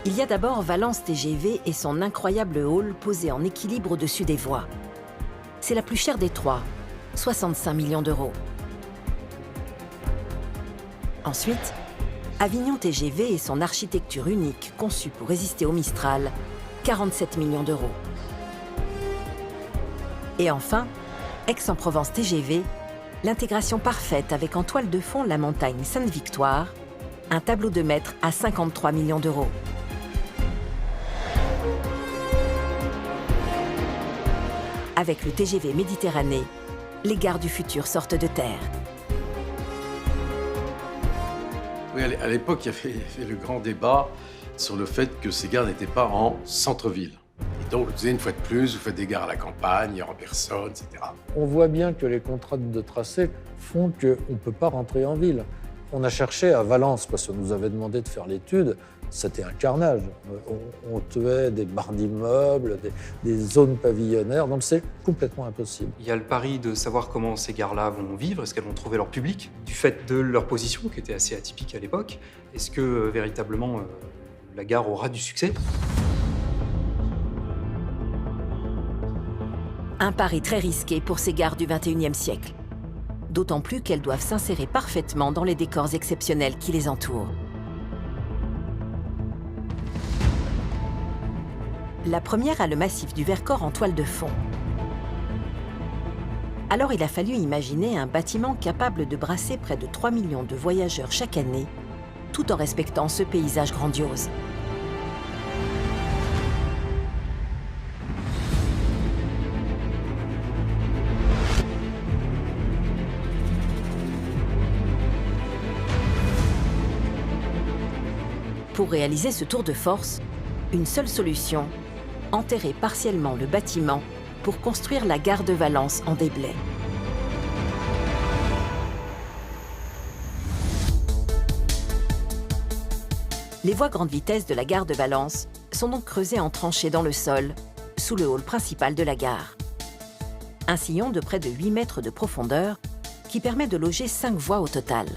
Il y a d'abord Valence TGV et son incroyable hall posé en équilibre au-dessus des voies. C'est la plus chère des trois, 65 millions d'euros. Ensuite, Avignon TGV et son architecture unique conçue pour résister au Mistral, 47 millions d'euros. Et enfin, Aix-en-Provence TGV, l'intégration parfaite avec en toile de fond la montagne Sainte-Victoire, un tableau de maître à 53 millions d'euros. Avec le TGV Méditerranée, les gares du futur sortent de terre. Oui, à l'époque, il y avait le grand débat sur le fait que ces gares n'étaient pas en centre-ville. Et donc, on disait une fois de plus, vous faites des gares à la campagne, il n'y aura personne, etc. On voit bien que les contrats de tracé font qu'on ne peut pas rentrer en ville. On a cherché à Valence, parce qu'on nous avait demandé de faire l'étude, c'était un carnage. On tuait des barres d'immeubles, des zones pavillonnaires, donc c'est complètement impossible. Il y a le pari de savoir comment ces gares-là vont vivre, est-ce qu'elles vont trouver leur public, du fait de leur position, qui était assez atypique à l'époque. Est-ce que véritablement la gare aura du succès ? Un pari très risqué pour ces gares du XXIe siècle. D'autant plus qu'elles doivent s'insérer parfaitement dans les décors exceptionnels qui les entourent. La première a le massif du Vercors en toile de fond. Alors il a fallu imaginer un bâtiment capable de brasser près de 3 millions de voyageurs chaque année, tout en respectant ce paysage grandiose. Pour réaliser ce tour de force, une seule solution, enterrer partiellement le bâtiment pour construire la gare de Valence en déblai. Les voies grande vitesse de la gare de Valence sont donc creusées en tranchées dans le sol, sous le hall principal de la gare. Un sillon de près de 8 mètres de profondeur qui permet de loger 5 voies au total.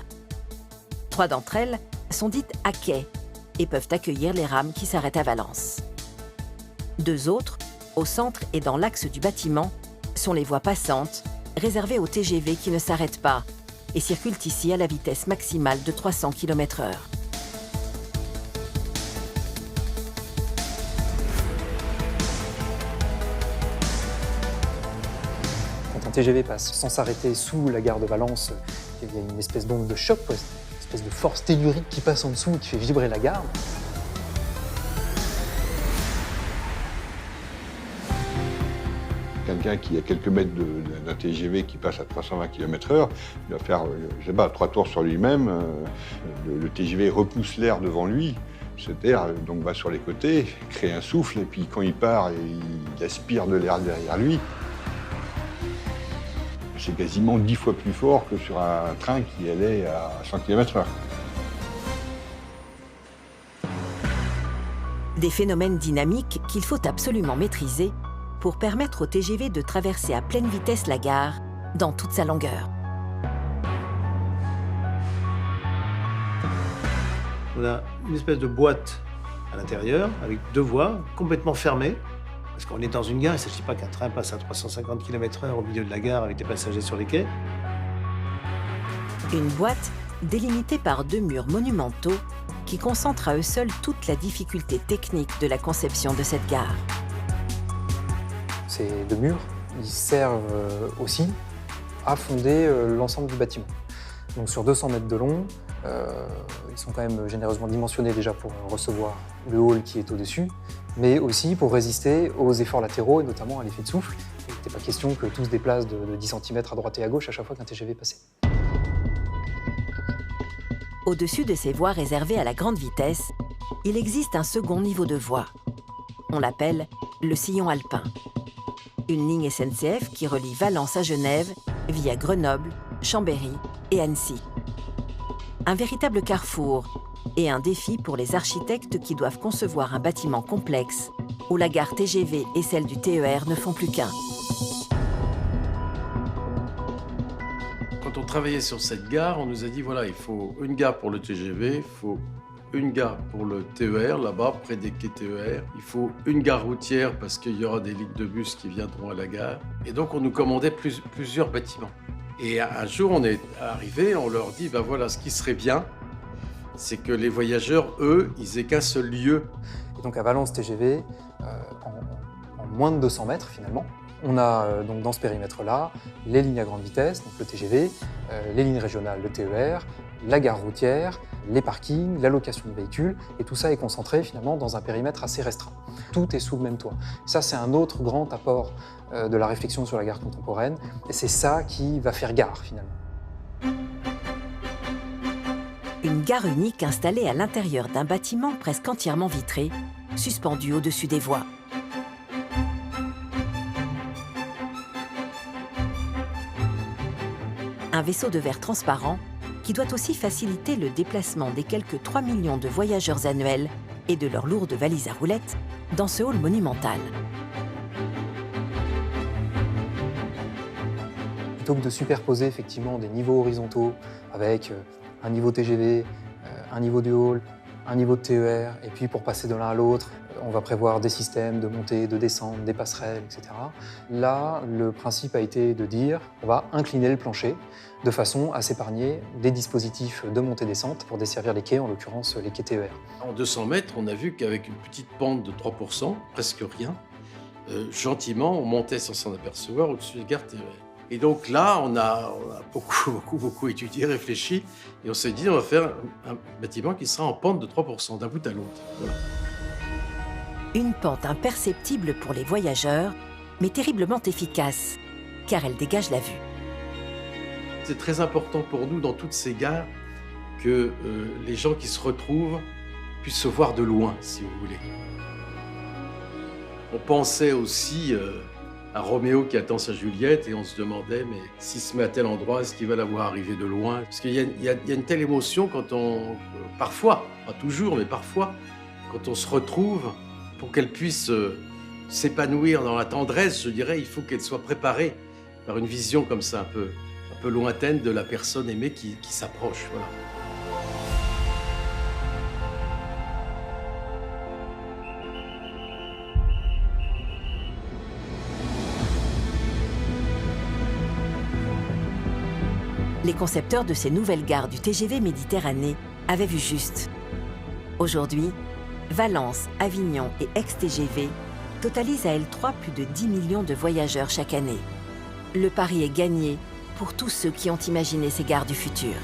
3 d'entre elles sont dites à quai et peuvent accueillir les rames qui s'arrêtent à Valence. 2 autres, au centre et dans l'axe du bâtiment, sont les voies passantes, réservées aux TGV qui ne s'arrêtent pas et circulent ici à la vitesse maximale de 300 km/h. Quand un TGV passe sans s'arrêter sous la gare de Valence, il y a une espèce d'onde de choc, une espèce de force tellurique qui passe en dessous et qui fait vibrer la gare. Quelqu'un qui est à quelques mètres d'un TGV qui passe à 320 km/h, il va faire, je sais pas, 3 tours sur lui-même. Le TGV repousse l'air devant lui. Cet air donc va sur les côtés, crée un souffle, et puis quand il part, il aspire de l'air derrière lui. C'est quasiment 10 fois plus fort que sur un train qui allait à 100 km/h. Des phénomènes dynamiques qu'il faut absolument maîtriser pour permettre au TGV de traverser à pleine vitesse la gare dans toute sa longueur. On a une espèce de boîte à l'intérieur avec 2 voies complètement fermées. Parce qu'on est dans une gare, il ne s'agit pas qu'un train passe à 350 km/h au milieu de la gare avec des passagers sur les quais. Une boîte délimitée par 2 murs monumentaux qui concentrent à eux seuls toute la difficulté technique de la conception de cette gare. Ces 2 murs, ils servent aussi à fonder l'ensemble du bâtiment. Donc sur 200 mètres de long, ils sont quand même généreusement dimensionnés déjà pour recevoir le hall qui est au-dessus, mais aussi pour résister aux efforts latéraux et notamment à l'effet de souffle. Il n'était pas question que tout se déplace de 10 cm à droite et à gauche à chaque fois qu'un TGV passait. Au-dessus de ces voies réservées à la grande vitesse, il existe un second niveau de voie. On l'appelle le sillon alpin. Une ligne SNCF qui relie Valence à Genève via Grenoble, Chambéry et Annecy. Un véritable carrefour et un défi pour les architectes qui doivent concevoir un bâtiment complexe où la gare TGV et celle du TER ne font plus qu'un. Quand on travaillait sur cette gare, on nous a dit voilà, il faut une gare pour le TGV, il faut une gare pour le TER, là-bas, près des quais TER. Il faut une gare routière parce qu'il y aura des lignes de bus qui viendront à la gare. Et donc, on nous commandait plusieurs bâtiments. Et un jour, on est arrivé, on leur dit, ben voilà, ce qui serait bien, c'est que les voyageurs, eux, ils aient qu'un seul lieu. Et donc à Valence TGV, en moins de 200 mètres finalement, on a donc dans ce périmètre-là les lignes à grande vitesse, donc le TGV, les lignes régionales, le TER, la gare routière, les parkings, la location de véhicules, et tout ça est concentré finalement dans un périmètre assez restreint. Tout est sous le même toit. Ça, c'est un autre grand apport de la réflexion sur la gare contemporaine, et c'est ça qui va faire gare finalement. Une gare unique installée à l'intérieur d'un bâtiment presque entièrement vitré, suspendu au-dessus des voies. Un vaisseau de verre transparent qui doit aussi faciliter le déplacement des quelques 3 millions de voyageurs annuels et de leurs lourdes valises à roulettes dans ce hall monumental. Plutôt que de superposer effectivement des niveaux horizontaux avec un niveau TGV, un niveau du hall, un niveau de TER, et puis pour passer de l'un à l'autre, on va prévoir des systèmes de montée, de descente, des passerelles, etc. Là, le principe a été de dire on va incliner le plancher de façon à s'épargner des dispositifs de montée-descente pour desservir les quais, en l'occurrence les quais TER. En 200 mètres, on a vu qu'avec une petite pente de 3%, presque rien, gentiment, on montait sans s'en apercevoir au-dessus des gares TER. Et donc là, on a beaucoup étudié, réfléchi, et on s'est dit, on va faire un bâtiment qui sera en pente de 3%, d'un bout à l'autre. Voilà. Une pente imperceptible pour les voyageurs, mais terriblement efficace, car elle dégage la vue. C'est très important pour nous, dans toutes ces gares, que les gens qui se retrouvent puissent se voir de loin, si vous voulez. On pensait aussi à Roméo qui attend sa Juliette, et on se demandait, mais s'il se met à tel endroit, est-ce qu'il va la voir arriver de loin? Parce qu'il y a une telle émotion quand on... parfois, pas toujours, mais parfois, quand on se retrouve, pour qu'elle puisse s'épanouir dans la tendresse, je dirais, il faut qu'elle soit préparée par une vision comme ça, un peu lointaine de la personne aimée qui s'approche. Voilà. Les concepteurs de ces nouvelles gares du TGV Méditerranée avaient vu juste. Aujourd'hui, Valence, Avignon et Aix-TGV totalisent à elles trois plus de 10 millions de voyageurs chaque année. Le pari est gagné pour tous ceux qui ont imaginé ces gares du futur.